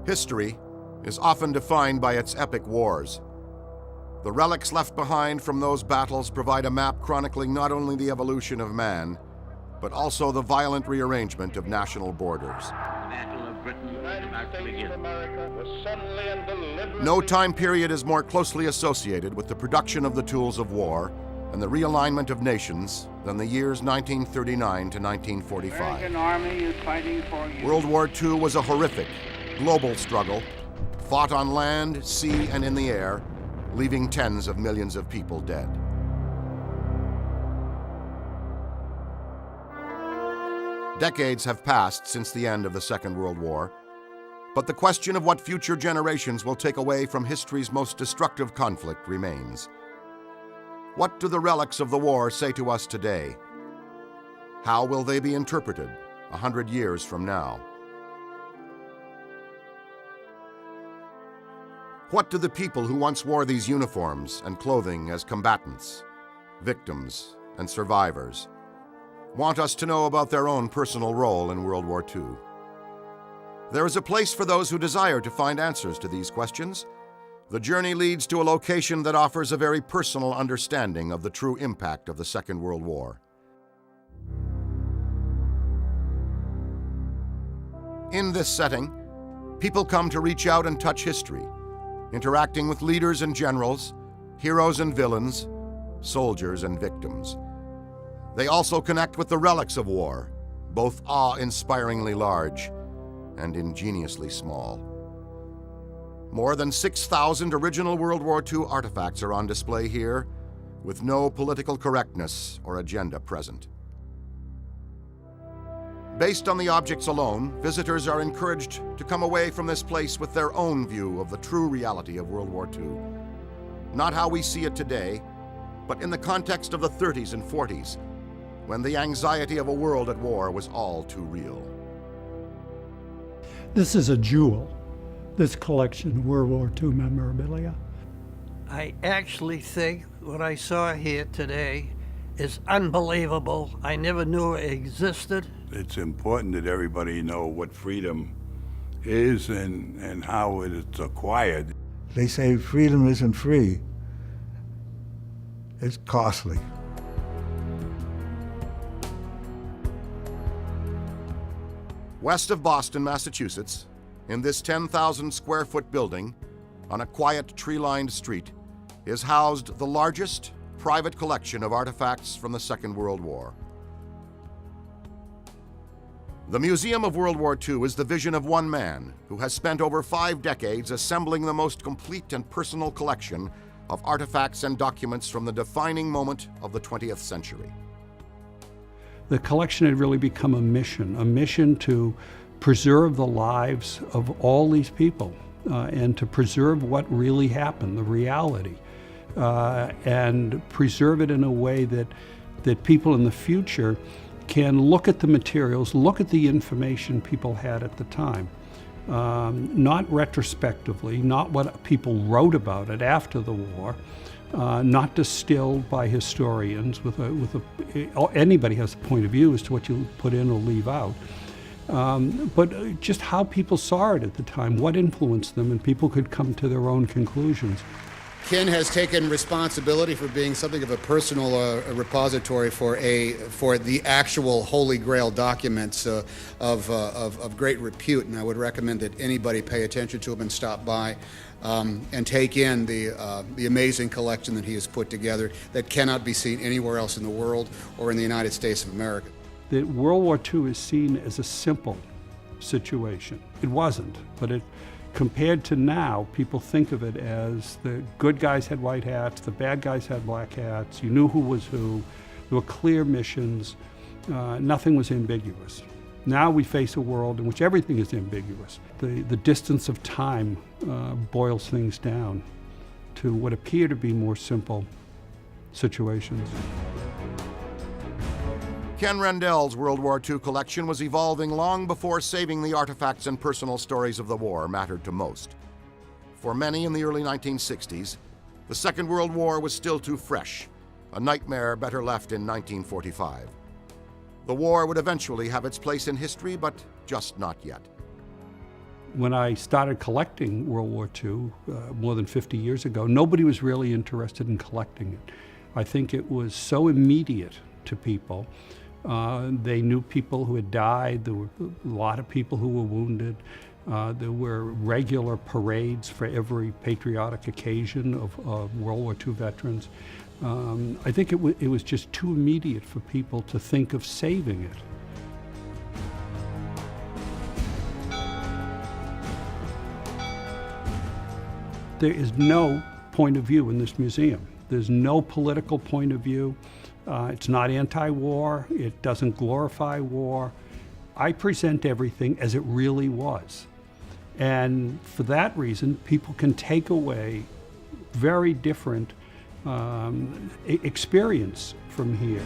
History is often defined by its epic wars. The relics left behind from those battles provide a map chronicling not only the evolution of man, but also the violent rearrangement of national borders. No time period is more closely associated with the production of the tools of war and the realignment of nations than the years 1939 to 1945. World War II was a horrific, global struggle, fought on land, sea, and in the air, leaving tens of millions of people dead. Decades have passed since the end of the Second World War, but the question of what future generations will take away from history's most destructive conflict remains. What do the relics of the war say to us today? How will they be interpreted 100 years from now? What do the people who once wore these uniforms and clothing as combatants, victims, and survivors want us to know about their own personal role in World War II? There is a place for those who desire to find answers to these questions. The journey leads to a location that offers a very personal understanding of the true impact of the Second World War. In this setting, people come to reach out and touch history, interacting with leaders and generals, heroes and villains, soldiers and victims. They also connect with the relics of war, both awe-inspiringly large and ingeniously small. More than 6,000 original World War II artifacts are on display here, with no political correctness or agenda present. Based on the objects alone, visitors are encouraged to come away from this place with their own view of the true reality of World War II. Not how we see it today, but in the context of the 30s and 40s, when the anxiety of a world at war was all too real. This is a jewel, this collection of World War II memorabilia. I actually think what I saw here today is unbelievable. I never knew it existed. It's important that everybody know what freedom is and how it is acquired. They say freedom isn't free. It's costly. West of Boston, Massachusetts, in this 10,000 square foot building on a quiet tree-lined street, is housed the largest private collection of artifacts from the Second World War. The Museum of World War II is the vision of one man who has spent over 5 decades assembling the most complete and personal collection of artifacts and documents from the defining moment of the 20th century. The collection had really become a mission to preserve the lives of all these people and to preserve what really happened, the reality, and preserve it in a way that people in the future can look at the materials, look at the information people had at the time, not retrospectively, not what people wrote about it after the war, not distilled by historians anybody has a point of view as to what you put in or leave out, but just how people saw it at the time, what influenced them, and people could come to their own conclusions. Ken has taken responsibility for being something of a personal repository for the actual Holy Grail documents of great repute, and I would recommend that anybody pay attention to them and stop by and take in the amazing collection that he has put together that cannot be seen anywhere else in the world or in the United States of America. That World War II is seen as a simple situation. It wasn't, but compared to now, people think of it as the good guys had white hats, the bad guys had black hats, you knew who was who, there were clear missions, nothing was ambiguous. Now we face a world in which everything is ambiguous. The distance of time boils things down to what appear to be more simple situations. Ken Rendell's World War II collection was evolving long before saving the artifacts and personal stories of the war mattered to most. For many in the early 1960s, the Second World War was still too fresh, a nightmare better left in 1945. The war would eventually have its place in history, but just not yet. When I started collecting World War II more than 50 years ago, nobody was really interested in collecting it. I think it was so immediate to people. They knew people who had died. There were a lot of people who were wounded. There were regular parades for every patriotic occasion of World War II veterans. I think it was just too immediate for people to think of saving it. There is no point of view in this museum. There's no political point of view. It's not anti-war. It doesn't glorify war. I present everything as it really was. And for that reason, people can take away very different experience from here.